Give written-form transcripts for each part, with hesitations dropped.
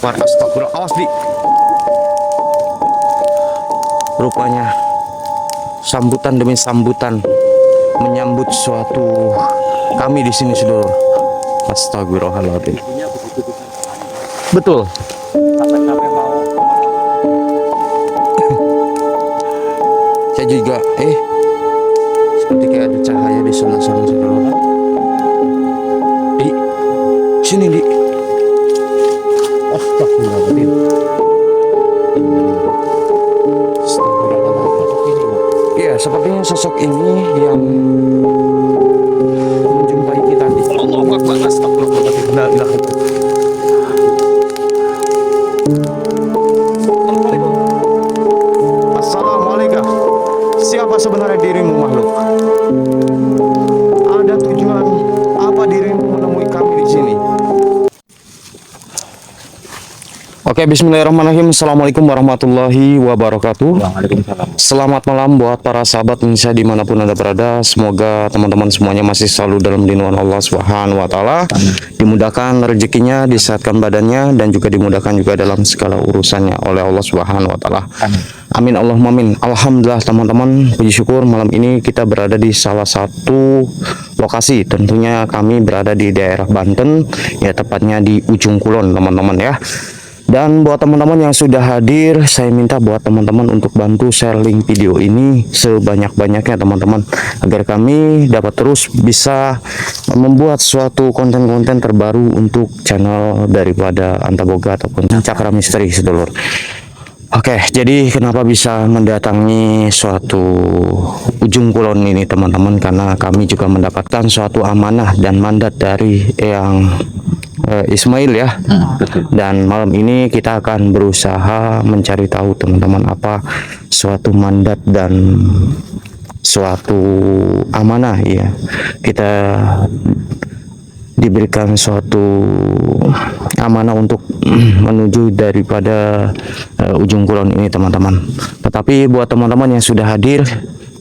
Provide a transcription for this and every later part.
Astagfirullah, awas di. Rupanya sambutan demi sambutan menyambut suatu kami di sini sedulur. Astagfirullahaladzim. Betul. Sampai-sampai mau Saya juga seperti kayak ada cahaya di sebelah sana sedulur. Di sini di. Astagfirullahaladzim. Iya, sepertinya sosok ini yang menjumpai kita di Allahu Akbar. Astagfirullahaladzim. La ilaha illallah. Assalamualaikum. Siapa sebenarnya dirimu makhluk? Ada tujuan apa dirimu menemui kami di sini? Oke, bismillahirrahmanirrahim. Assalamualaikum warahmatullahi wabarakatuh. Waalaikumsalam. Selamat malam buat para sahabat Indonesia dimanapun Anda berada. Semoga teman-teman semuanya masih selalu dalam lindungan Allah Subhanahu wa Ta'ala. Dimudahkan rezekinya, disehatkan badannya, dan juga dimudahkan juga dalam segala urusannya oleh Allah Subhanahu wa Ta'ala. Amin Allahumma amin. Alhamdulillah teman-teman, puji syukur malam ini kita berada di salah satu lokasi. Tentunya kami berada di daerah Banten, ya tepatnya di Ujung Kulon teman-teman ya. Dan buat teman-teman yang sudah hadir, saya minta buat teman-teman untuk bantu share link video ini sebanyak-banyaknya teman-teman, agar kami dapat terus bisa membuat suatu konten-konten terbaru untuk channel daripada Antaboga ataupun Cakra Misteri sedulur. Oke, jadi kenapa bisa mendatangi suatu Ujung Kulon ini teman-teman, karena kami juga mendapatkan suatu amanah dan mandat dari yang Ismail ya. Dan malam ini kita akan berusaha mencari tahu teman-teman apa suatu mandat dan suatu amanah ya. Kita diberikan suatu amanah untuk menuju daripada Ujung Kulon ini teman-teman. Tetapi buat teman-teman yang sudah hadir,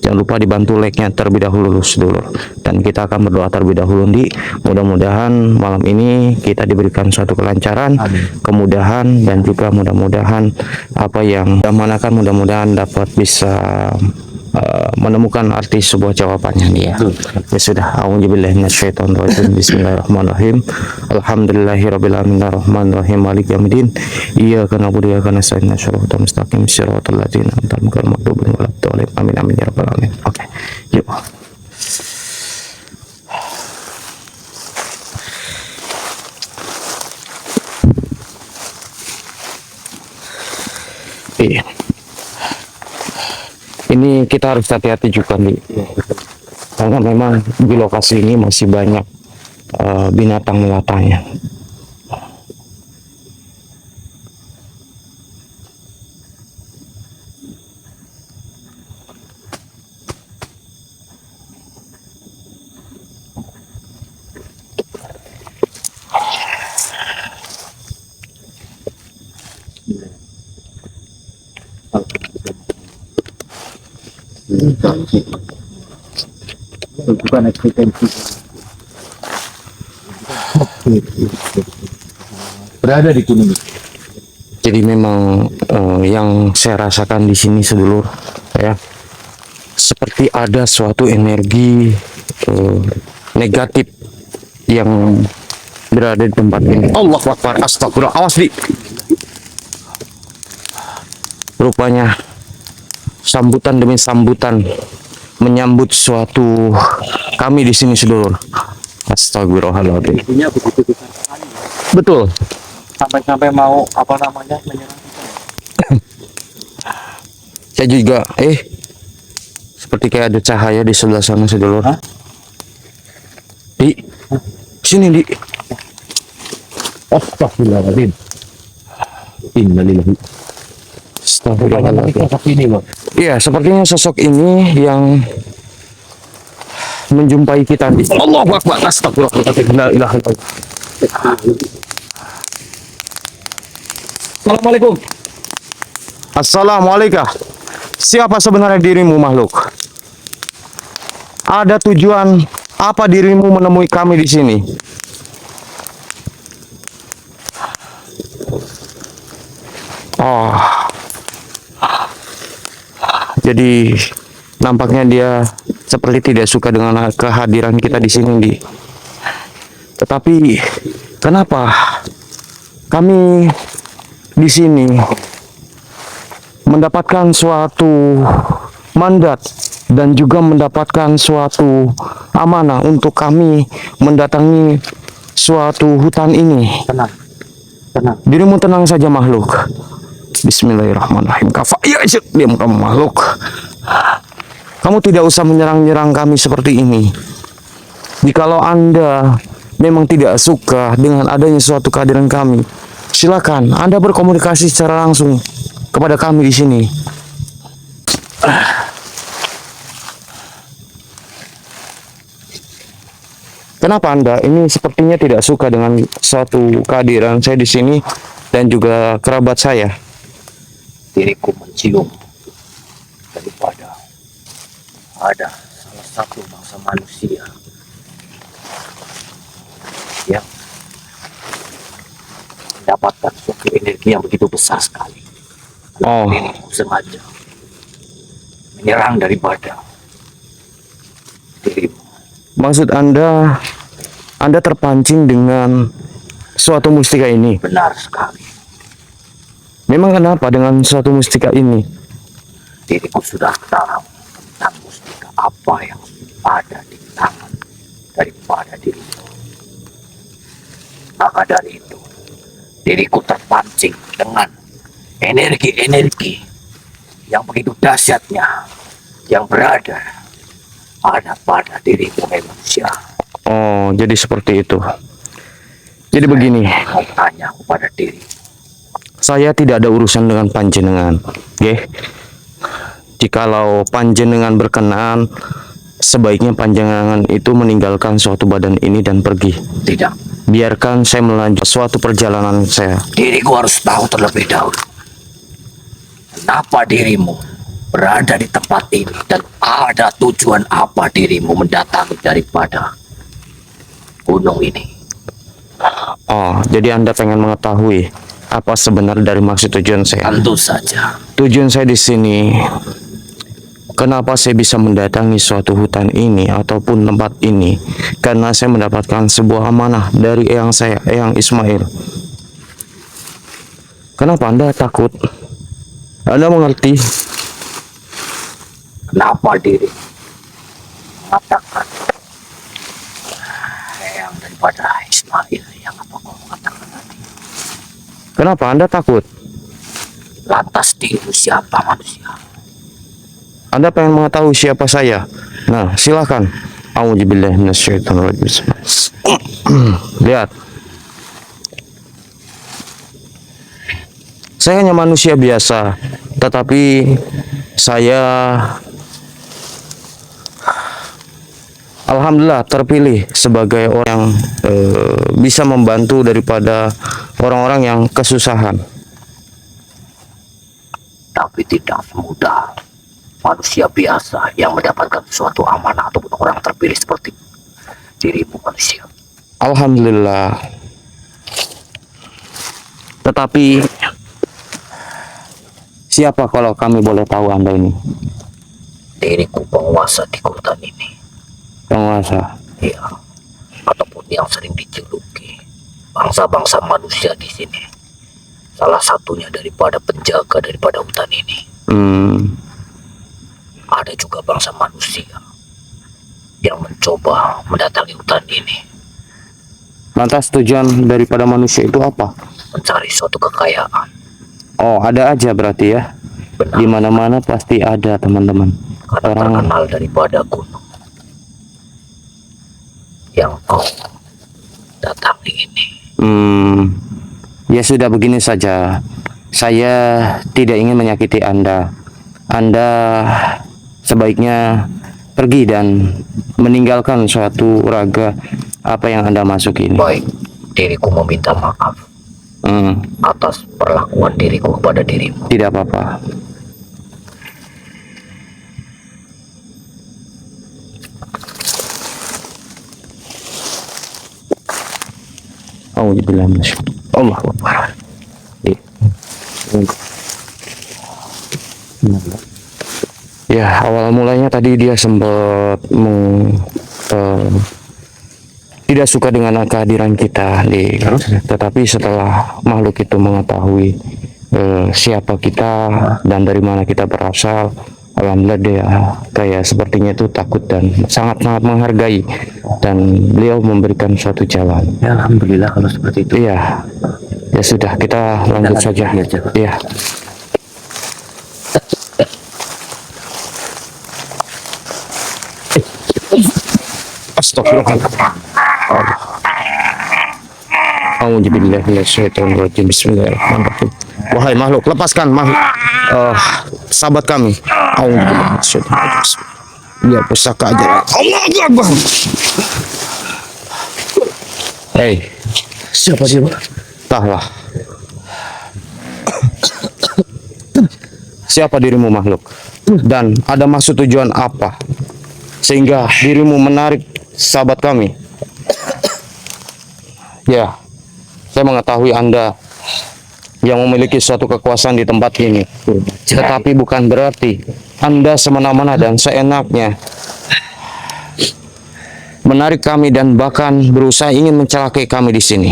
jangan lupa dibantu like-nya terlebih dahulu sedulur. Dan kita akan berdoa terlebih dahulu di mudah-mudahan malam ini kita diberikan suatu kelancaran, kemudahan, dan juga mudah-mudahan apa yang diamanakan mudah-mudahan dapat bisa menemukan arti sebuah jawabannya nih ya. Ya sudah, a'udzubillahi minasyaitonirrajim. Bismillahirrahmanirrahim. Alhamdulillahirabbil alamin arrahmanirrahim maliki yaumiddin. Iyyaka na'budu wa iyyaka nasta'in ihdinas mustaqim shiratal ladzina an'amta 'alaihim ghairil maghdubi 'alaihim waladdallin. Amin amin ya rabbal alamin. Oke. Yuk. Ini kita harus hati-hati juga nih, karena memang di lokasi ini masih banyak binatang melatanya. Bukan eksistensi. Berada di gunung. Jadi memang yang saya rasakan di sini sedulur ya, seperti ada suatu energi negatif yang berada di tempat ini. Allahu Akbar. Astagfirullah, awas di. Rupanya sambutan demi sambutan menyambut suatu kami di sini sedulur. Astagfirullahaladzim. Punya begitu besar sekali. Betul. Sampai-sampai mau apa namanya menyerang kita. Saya juga seperti kayak ada cahaya di sebelah sana sedulur. Hah? Di sini di. Astagfirullahaladzim. Innalillahi. Astagfirullahaladzim. Sosok ini loh. Iya, sepertinya sosok ini yang menjumpai kita di Allahu Akbar. Astagfirullahaladzim. La ilaha illallah. Assalamualaikum. Assalamualaikum. Siapa sebenarnya dirimu makhluk? Ada tujuan apa dirimu menemui kami di sini? Oh, jadi nampaknya dia seperti tidak suka dengan kehadiran kita di sini, Di. Tetapi kenapa kami di sini mendapatkan suatu mandat dan juga mendapatkan suatu amanah untuk kami mendatangi suatu hutan ini? Tenang, tenang. Dirimu tenang saja, makhluk. Bismillahirrahmanirrahim. Ya, diam kamu, makhluk. Kamu tidak usah menyerang-nyerang kami seperti ini. Jikalau Anda memang tidak suka dengan adanya suatu kehadiran kami, silakan Anda berkomunikasi secara langsung kepada kami di sini. Kenapa Anda ini sepertinya tidak suka dengan suatu kehadiran saya di sini dan juga kerabat saya? Diriku mencium daripada ada salah satu bangsa manusia yang mendapatkan suatu energi yang begitu besar sekali. Oh. Diriku sengaja menyerang daripada dirimu. Maksud Anda terpancing dengan suatu mustika ini? Benar sekali. Memang kenapa dengan suatu mustika ini? Diriku sudah tahu tentang mustika apa yang ada di tangan daripada dirimu. Maka dari itu, diriku terpancing dengan energi-energi yang begitu dahsyatnya yang berada pada dirimu, manusia. Oh, jadi seperti itu. Jadi begini, Mau tanya kepada diri. saya tidak ada urusan dengan panjenengan, nggih. Jikalau panjenengan berkenan, sebaiknya panjenengan itu meninggalkan suatu badan ini dan pergi. Tidak, Biarkan saya melanjut suatu perjalanan saya. diriku harus tahu terlebih dahulu kenapa dirimu berada di tempat ini dan ada tujuan apa dirimu mendatangi daripada gunung ini. Oh, jadi Anda pengen mengetahui apa sebenarnya dari maksud tujuan saya? Tentu saja. Tujuan saya di sini, kenapa saya bisa mendatangi suatu hutan ini ataupun tempat ini? Karena saya mendapatkan sebuah amanah dari eyang saya, Eyang Ismail. Kenapa Anda takut? Anda mengerti? Kenapa diri mengatakan yang daripada Ismail yang apa kau mengatakan tadi? Kenapa Anda takut? Lantas dirimu siapa manusia? Anda pengen mengetahui siapa saya? Nah, silakan. A'udzubillahi minasyaitonirrajim. Lihat. Saya hanya manusia biasa, tetapi saya alhamdulillah terpilih sebagai orang yang bisa membantu daripada orang-orang yang kesusahan. Tapi tidak semudah manusia biasa yang mendapatkan suatu amanah ataupun orang terpilih seperti dirimu manusia. Alhamdulillah. Tetapi siapa kalau kami boleh tahu Anda ini? Diriku penguasa di hutan ini. Penguasa. Iya. Ataupun yang sering dijuluki bangsa-bangsa manusia di sini. Salah satunya daripada penjaga daripada hutan ini. Ada juga bangsa manusia yang mencoba mendatangi hutan ini. Lantas tujuan daripada manusia itu apa? Mencari suatu kekayaan. Oh, ada aja berarti ya. Benar. Di mana-mana pasti ada, teman-teman. Karena terkenal daripada gunung yang kau datangi ini. Ya sudah, begini saja. Saya tidak ingin menyakiti Anda. Anda sebaiknya pergi dan meninggalkan suatu raga apa yang Anda masuki ini. Baik, diriku meminta maaf atas perlakuan diriku kepada dirimu. Tidak apa-apa. Allahu Akbar. Ya, awal mulanya tadi dia sempat tidak suka dengan kehadiran kita, tetapi setelah makhluk itu mengetahui siapa kita dan dari mana kita berasal, alhamdulillah dia kayak sepertinya itu takut dan sangat-sangat menghargai, dan beliau memberikan suatu jalan. Ya, alhamdulillah kalau seperti itu. Iya, ya sudah, kita lanjut saja. Iya. Astagfirullahaladzim. Auzubillahi minasyaitonirrajim. Bismillahirrahmanirrahim. Wahai makhluk, lepaskan makhluk sahabat kami. Auzubillahi minasyaitonirrajim. Ya pusaka aja. Allahu Akbar. Hei, Siapa dia, Pak? entahlah. Siapa dirimu makhluk? Dan ada maksud tujuan apa sehingga dirimu menarik sahabat kami? Ya, saya mengetahui Anda yang memiliki suatu kekuasaan di tempat ini. Tetapi bukan berarti Anda semena-mena dan seenaknya menarik kami dan bahkan berusaha ingin mencelakai kami di sini.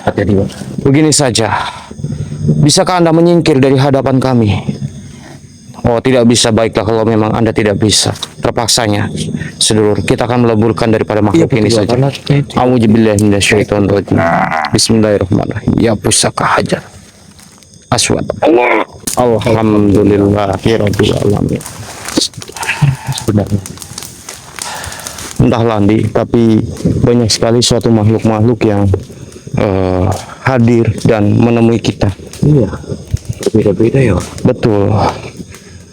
Hati-hati, Pak. Begini saja, bisakah Anda menyingkir dari hadapan kami? Oh, tidak bisa. Baiklah, kalau memang Anda tidak bisa, terpaksanya sedulur, kita akan meleburkan daripada makhluk ini saja. Auzubillahi minasyaitonirrajim. Bismillahirrahmanirrahim. Ya pusaka hajar aswad. Alhamdulillahirabbil alamin. Sebenarnya. Entahlah, Andi, tapi banyak sekali suatu makhluk-makhluk yang hadir dan menemui kita. Iya. Berbeda-beda ya. Betul.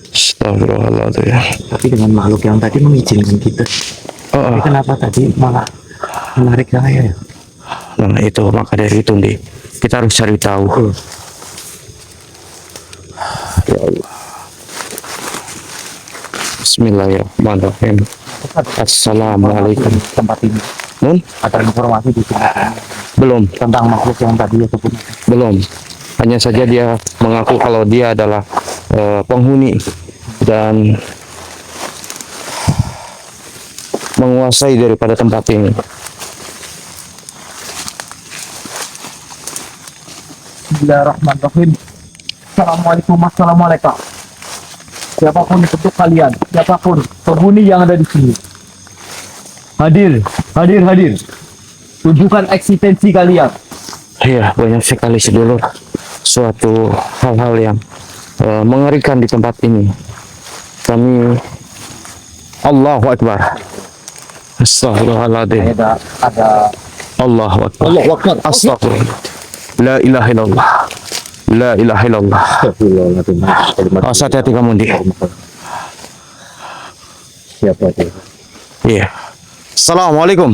Astagfirullahaladzim. Tapi dengan makhluk yang tadi mengizinkan kita. Tapi kenapa tadi malah menarik saya ya? Nah itu, maka dari itu nih kita harus cari tahu. Ya Allah. Bismillahirrahmanirrahim. Assalamualaikum. Tempat ini. Ada informasi di sini Belum. tentang makhluk yang tadi ataupun Belum. Hanya saja dia mengaku kalau dia adalah penghuni dan menguasai daripada tempat ini. Bismillahirrahmanirrahim. Assalamualaikum. Siapapun bentuk kalian, siapapun penghuni yang ada di sini, hadir. Tunjukkan eksistensi kalian. Iya, banyak sekali sedulur suatu hal-hal yang mengerikan di tempat ini. Kami Allahu Akbar. Astagfirullahaladzim. ada Allahu Akbar. Allahu Akbar. Astagfirullah. La ilaha illallah. La ilaha illallah. Awas, hati-hati kamu, Di. Siapa dia? Iya. Assalamualaikum.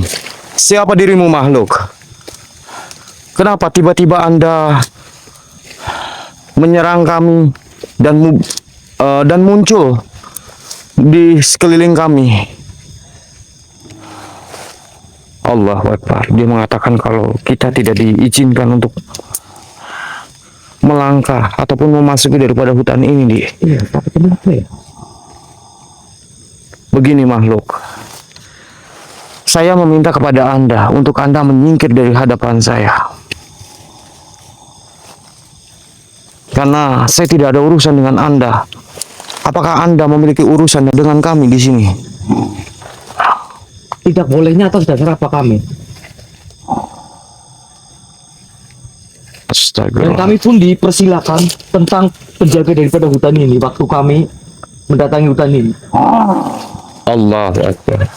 Siapa dirimu makhluk? Kenapa tiba-tiba Anda menyerang kami dan muncul di sekeliling kami? Allahu Akbar. Dia mengatakan kalau kita tidak diizinkan untuk melangkah ataupun memasuki daripada hutan ini, Di. Iya, tapi kenapa ya? Begini makhluk, saya meminta kepada Anda untuk Anda menyingkir dari hadapan saya. Karena saya tidak ada urusan dengan Anda. Apakah Anda memiliki urusan dengan kami di sini? Tidak bolehnya atas dasar apa kami? Dan Astagfirullah. kami pun dipersilakan tentang penjaga daripada hutan ini waktu kami mendatangi hutan ini. Allahu Akbar.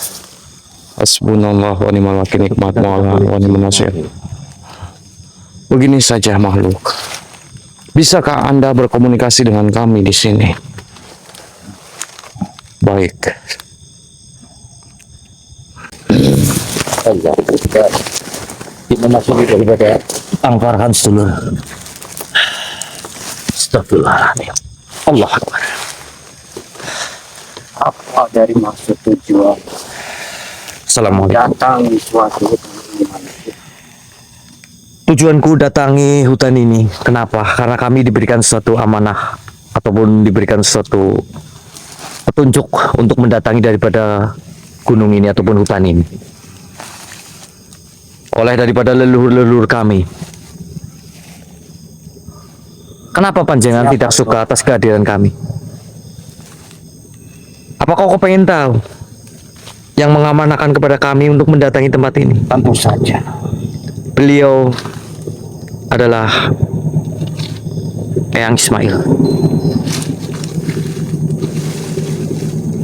Hasbunallah wa ni'mal wakil, nikmat maulah wa ni'mal nasir. Begini saja makhluk, bisakah Anda berkomunikasi dengan kami di sini? Baik. Allah Akbar. Kita masuk daripada angkarahan sedulur. Astagfirullahaladzim. Allah Akbar. Apa dari maksud tujuan Assalamualaikum. datang di suatu hutan ini manusia? Tujuanku datangi hutan ini, kenapa? Karena kami diberikan suatu amanah ataupun diberikan suatu petunjuk untuk mendatangi daripada gunung ini ataupun hutan ini. Oleh daripada leluhur-leluhur kami. Kenapa panjenengan tidak suka atas kehadiran kami? Apakah kau pengen tahu yang mengamanahkan kepada kami untuk mendatangi tempat ini? Tentu saja. Beliau adalah Eyang Ismail.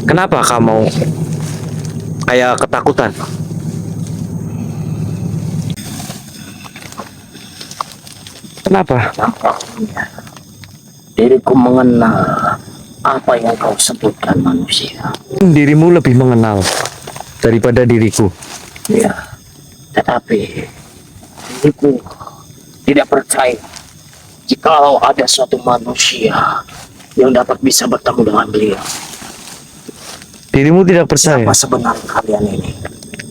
Kenapa kamu kayak ketakutan? Kenapa? Nampaknya diriku mengenal apa yang kau sebutkan manusia. Dirimu lebih mengenal daripada diriku. Ya, tetapi diriku tidak percaya jikalau ada suatu manusia yang dapat bisa bertemu dengan beliau. Dirimu tidak percaya? Apa sebenarnya kalian ini?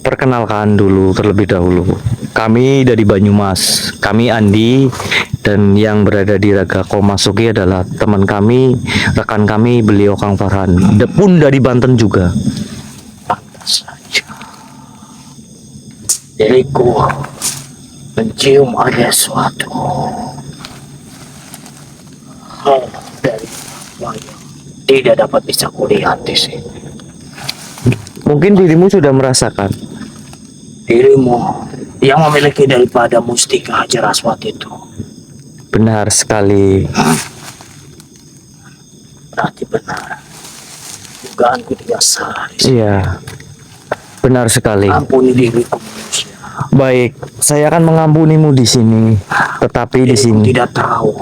Perkenalkan dulu terlebih dahulu. Kami dari Banyumas, kami Andi, dan yang berada di Raga Komasuki adalah teman kami, rekan kami, beliau Kang Farhan, pun dari Banten juga. Pantas saja. Diriku mencium ada suatu hal dari yang tidak dapat bisa kulihat di sini. Mungkin dirimu sudah merasakan. Dirimu yang memiliki daripada mustika Hajar Aswad itu. Benar sekali. Berarti benar. Dugaanku tidak salah. Di sini. Iya, benar sekali. Ampuni diriku manusia. Baik, saya akan mengampunimu di sini. Tetapi di Diriku sini tidak tahu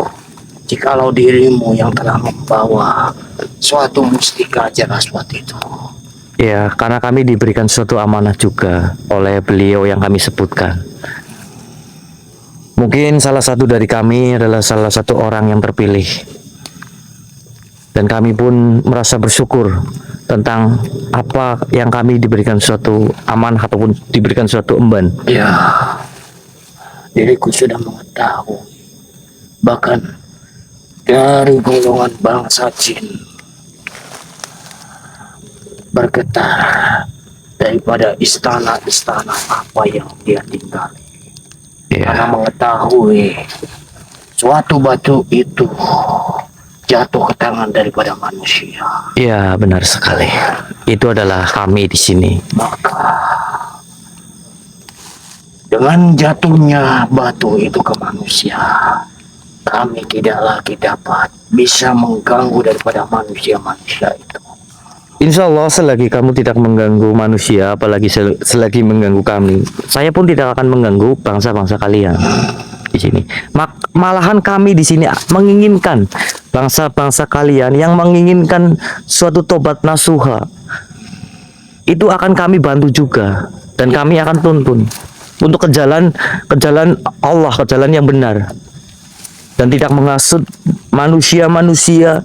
jikalau dirimu yang telah membawa suatu mustika Hajar Aswad itu. ya, karena kami diberikan suatu amanah juga oleh beliau yang kami sebutkan. Mungkin salah satu dari kami adalah salah satu orang yang terpilih. Dan kami pun merasa bersyukur tentang apa yang kami diberikan suatu amanah ataupun diberikan suatu emban. Ya, diriku sudah mengetahui. Bahkan dari golongan bangsa jin bergetar daripada istana-istana apa yang dia tinggali. Karena mengetahui suatu batu itu jatuh ke tangan daripada manusia. Iya, benar sekali. Itu adalah kami di sini. Maka dengan jatuhnya batu itu ke manusia, kami tidak lagi dapat bisa mengganggu daripada manusia-manusia itu. Insya Allah selagi kamu tidak mengganggu manusia, apalagi selagi mengganggu kami, saya pun tidak akan mengganggu bangsa-bangsa kalian di sini. Malahan kami di sini menginginkan bangsa-bangsa kalian yang menginginkan suatu tobat nasuha, itu akan kami bantu juga, dan kami akan tuntun untuk ke jalan Allah, ke jalan yang benar, dan tidak menghasut manusia-manusia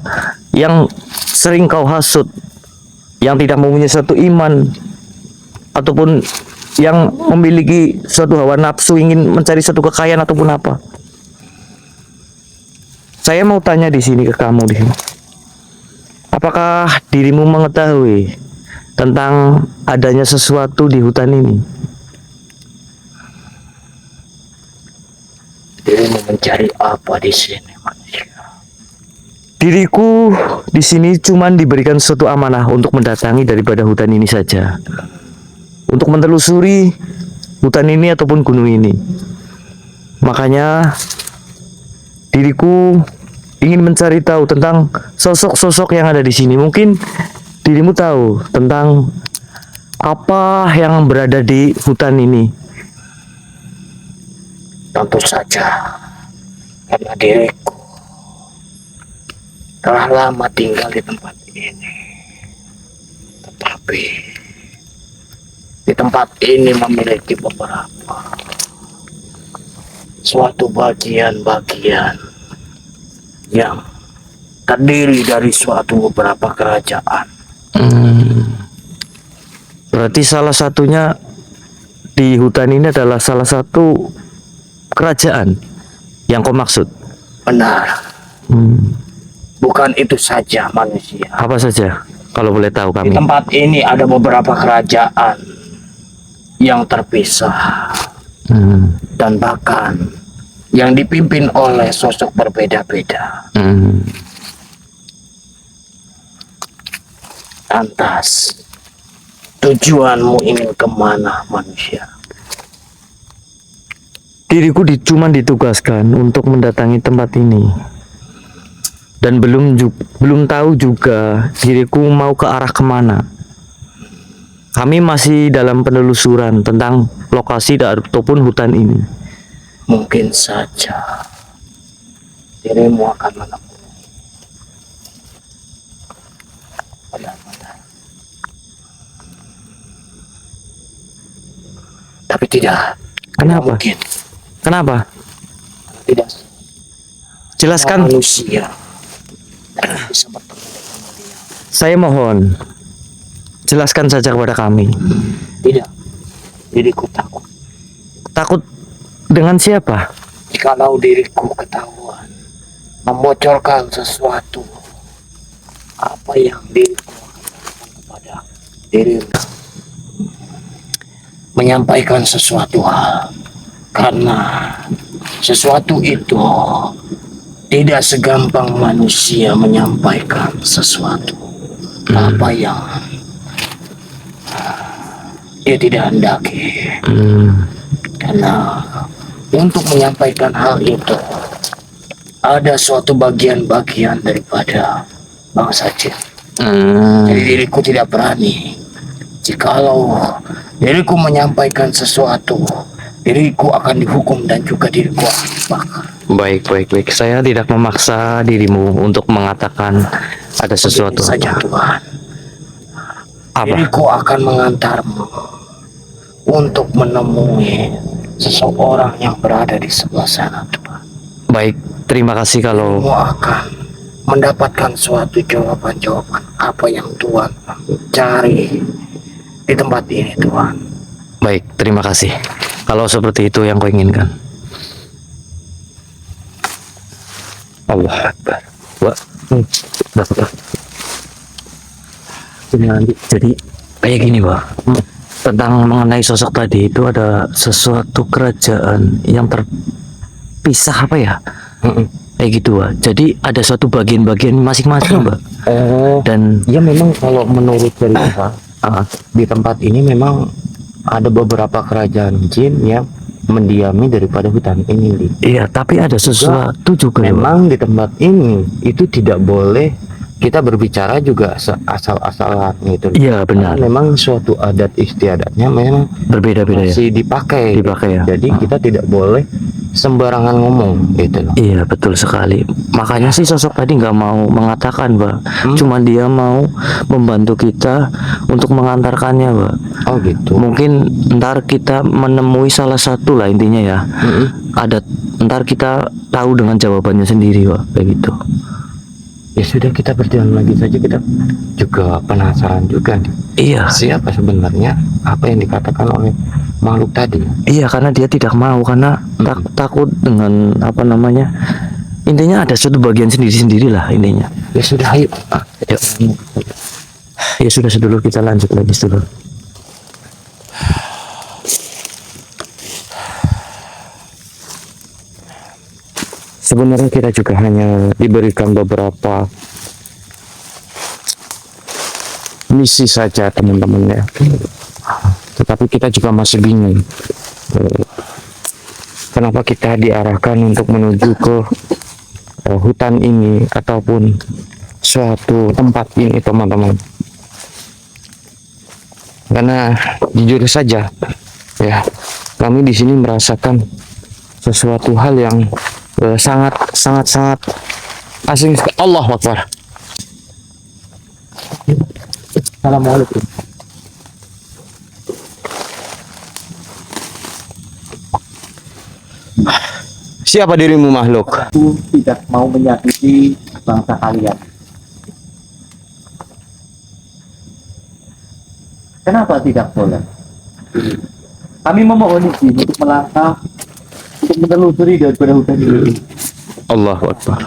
yang sering kau hasut, yang tidak mempunyai suatu iman ataupun yang memiliki suatu hawa nafsu ingin mencari suatu kekayaan ataupun apa. Saya mau tanya di sini ke kamu di sini. Apakah dirimu mengetahui tentang adanya sesuatu di hutan ini? Dirimu mencari apa di sini, manusia? Diriku di sini cuman diberikan suatu amanah untuk mendatangi daripada hutan ini saja, untuk menelusuri hutan ini ataupun gunung ini. Makanya diriku ingin mencari tahu tentang sosok-sosok yang ada di sini. Mungkin dirimu tahu tentang apa yang berada di hutan ini. Tentu saja, karena diriku telah lama tinggal di tempat ini. Tetapi di tempat ini memiliki beberapa suatu bagian-bagian yang terdiri dari suatu beberapa kerajaan. Berarti salah satunya di hutan ini adalah salah satu kerajaan yang kau maksud? Benar. Hmm, Bukan itu saja manusia. apa saja kalau boleh tahu Di kami? tempat ini ada beberapa kerajaan yang terpisah Hmm, dan bahkan yang dipimpin oleh sosok berbeda-beda. hmm. Lantas, tujuanmu ingin kemana manusia? Diriku cuma ditugaskan untuk mendatangi tempat ini. Dan belum tahu juga diriku mau ke arah kemana. Kami masih dalam penelusuran tentang lokasi ataupun hutan ini. Mungkin saja dirimu akan menemukan benar-benar. Tapi tidak. Kenapa? Mungkin Kenapa? tidak. Jelaskan. Manusia tidak bisa bertemu dengan dia. Saya mohon, jelaskan saja kepada kami. Tidak. Diriku takut. Takut dengan siapa? Jikalau diriku ketahuan membocorkan sesuatu, apa yang diriku akan lakukan kepada dirimu, menyampaikan sesuatu hal, karena sesuatu itu tidak segampang manusia menyampaikan sesuatu apa yang dia tidak hendaki. Karena untuk menyampaikan hal itu ada suatu bagian-bagian daripada bangsa jin. Jadi diriku tidak berani. Jikalau diriku menyampaikan sesuatu, diriku akan dihukum dan juga diriku akan dibakar. Baik. Saya tidak memaksa dirimu untuk mengatakan ada sesuatu. Begini saja Tuhan. Apa? Diriku akan mengantarmu untuk menemui seseorang yang berada di sebelah sana Tuhan. Baik, terima kasih kalau Kamu akan mendapatkan suatu jawaban-jawaban apa yang Tuhan cari di tempat ini Tuhan. baik, terima kasih. Kalau seperti itu yang kau inginkan. Allah Akbar. Wah. Jadi kayak gini, Pak. Tentang mengenai sosok tadi itu ada sesuatu kerajaan yang terpisah apa ya? Kayak gitu, Pak. Jadi ada suatu bagian-bagian masing-masing, Pak. Oh, Dan iya memang kalau menurut cerita di tempat ini memang ada beberapa kerajaan jin yang mendiami daripada hutan ini, Li. iya, tapi ada sesuatu juga, Pak. Memang di tempat ini itu tidak boleh kita berbicara juga asal-asalan gitu. Iya, benar. Karena memang suatu adat istiadatnya memang Berbeda-beda ya. masih dipakai. Dipakai ya. Jadi kita tidak boleh sembarangan ngomong gitu loh. Iya, betul sekali. Makanya sih sosok tadi nggak mau mengatakan, Pak. Cuman dia mau membantu kita untuk mengantarkannya, Pak. Oh gitu. Mungkin ntar kita menemui salah satu lah intinya ya. Ada ntar kita tahu dengan jawabannya sendiri, Pak. Kayak gitu. Ya sudah, kita berjalan lagi saja, kita juga penasaran juga nih. Iya. Siapa sebenarnya apa yang dikatakan oleh makhluk tadi? Iya, karena dia tidak mau karena takut dengan apa namanya. Intinya ada suatu bagian sendiri-sendiri lah intinya. Ya sudah, ayo. Yuk. Ya sudah, sedulur, kita lanjut lagi, sedulur. Sebenarnya kita juga hanya diberikan beberapa misi saja teman-teman ya. Tetapi kita juga masih bingung. Kenapa kita diarahkan untuk menuju ke hutan ini ataupun suatu tempat ini teman-teman. Karena jujur saja ya, kami di sini merasakan sesuatu hal yang sangat asing. Allahu Akbar. Assalamualaikum. Siapa dirimu makhluk? Aku tidak mau menyakiti bangsa kalian. Kenapa tidak boleh? Kami memohon izin untuk melangkah untuk menelusuri daripada hutan ini. Allahu Akbar.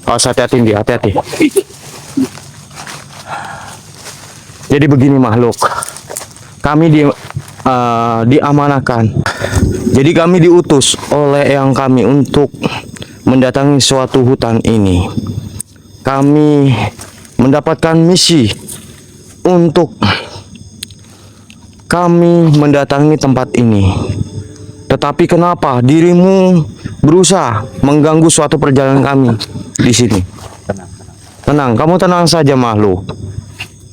Awas, hati-hati Ndi, hati-hati. Jadi begini makhluk, kami diamanahkan. Jadi kami diutus oleh yang kami untuk mendatangi suatu hutan ini. Kami mendapatkan misi untuk kami mendatangi tempat ini. Tetapi kenapa dirimu berusaha mengganggu suatu perjalanan kami di sini? Tenang, kamu tenang saja makhluk.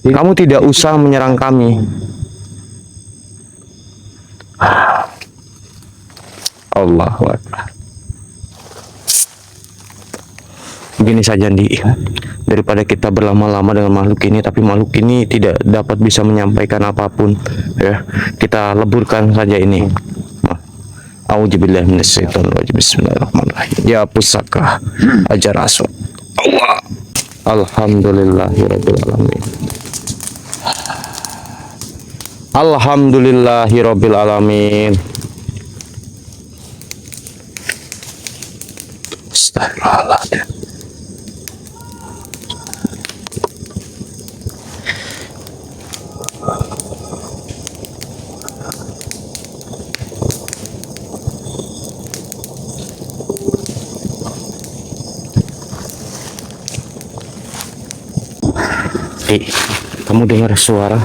Kamu tidak usah menyerang kami. Allahu Akbar. Begini saja Ndi, daripada kita berlama-lama dengan makhluk ini, tapi makhluk ini tidak dapat bisa menyampaikan apapun, ya kita leburkan saja ini. Auzubillahi minasyaitonirrajim. Bismillahirrahmanirrahim. Ya pusaka ajar aswad. Allah. Alhamdulillahirabbil alamin. Alhamdulillahirabbil alamin. Astagfirullahaladzim. Kamu dengar suara?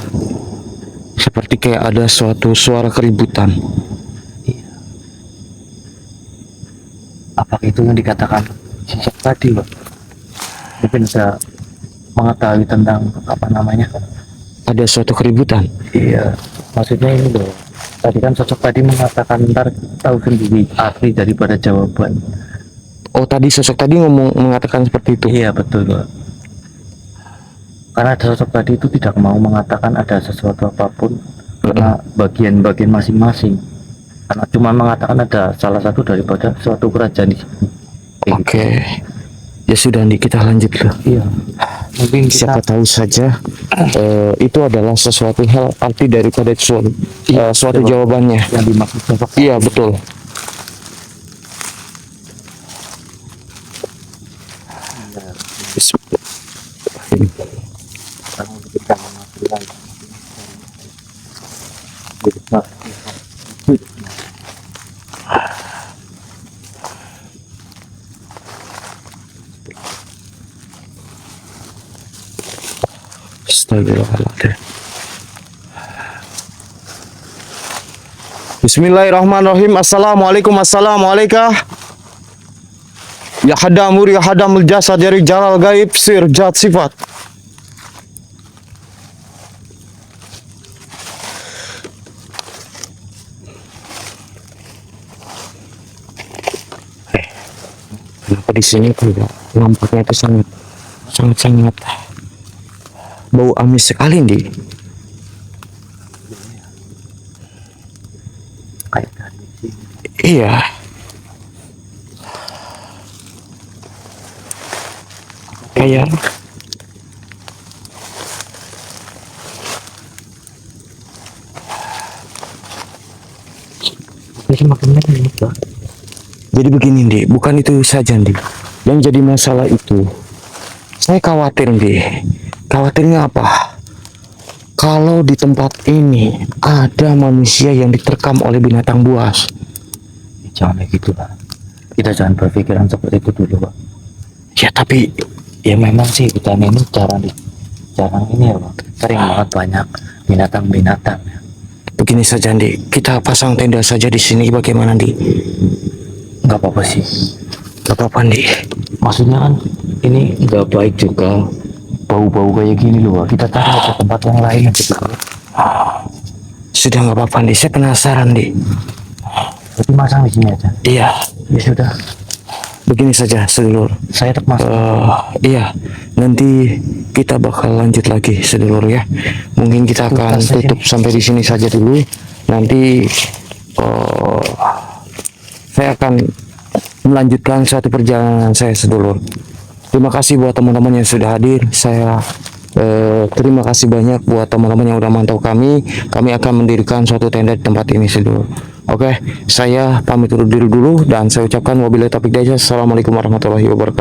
Seperti kayak ada suatu suara keributan. Apakah itu yang dikatakan sosok tadi, Pak? Mungkin bisa mengetahui tentang apa namanya? Ada suatu keributan. Iya, maksudnya ini loh. Tadi kan sosok tadi mengatakan ntar tahu sendiri arti daripada jawaban. Oh, tadi sosok tadi mengatakan seperti itu. Iya betul, Pak. Karena ada sosok tadi itu tidak mau mengatakan ada sesuatu apapun karena bagian-bagian masing-masing. Karena cuma mengatakan ada salah satu daripada suatu kerajaan di sini. Oke. Ya sudah Ndi, kita lanjut dulu. Iya. Mungkin Siapa tahu saja itu adalah sesuatu hal arti daripada suatu jawabannya. yang dimaksud sosok. Iya, betul. Bismillahirrahmanirrahim. kita mengaturkan Astagfirullahaladzim. Bismillahirrahmanirrahim. Assalamualaikum. Assalamualaikum. Ya hadamur ya hadamul jasad dari jalal gaib sir jat sifat. Kenapa di sini tidak nampaknya itu sangat bau amis sekali Ndi. kayak dari sini. Iya. Kayak Jadi makin ini, Pak. jadi begini Ndi, bukan itu saja Ndi. Yang jadi masalah itu, saya khawatir Ndi. Khawatirnya apa? Kalau di tempat ini ada manusia yang diterkam oleh binatang buas. Jangan kayak gitu, Pak. Kita jangan berpikiran seperti itu dulu, Pak. Ya tapi Ya memang sih hutan ini jarang ini ya, Pak. Sering banget banyak binatang-binatang. begini saja Ndi, kita pasang tenda saja di sini bagaimana Ndi? Nggak apa-apa sih. Gak apa-apa Ndi. Maksudnya kan ini nggak baik juga bau-bau kayak gini loh, Pak. Kita cari aja tempat yang lain gitu, Pak. Sudah nggak apa-apa Ndi, saya penasaran Ndi. Jadi masang di sini aja. Iya, Ya sudah, begini saja sedulur. saya tetap masang. Iya, nanti kita bakal lanjut lagi sedulur ya. Mungkin kita akan tutup sampai di sini saja dulu. Nanti saya akan melanjutkan suatu perjalanan saya sedulur. Terima kasih buat teman-teman yang sudah hadir. Saya Terima kasih banyak buat teman-teman yang udah mantau kami. Kami akan mendirikan suatu tenda di tempat ini sedulur. Oke, saya pamit undur diri dulu dan saya ucapkan wabillahi taufiq hidayah. Assalamualaikum warahmatullahi wabarakatuh.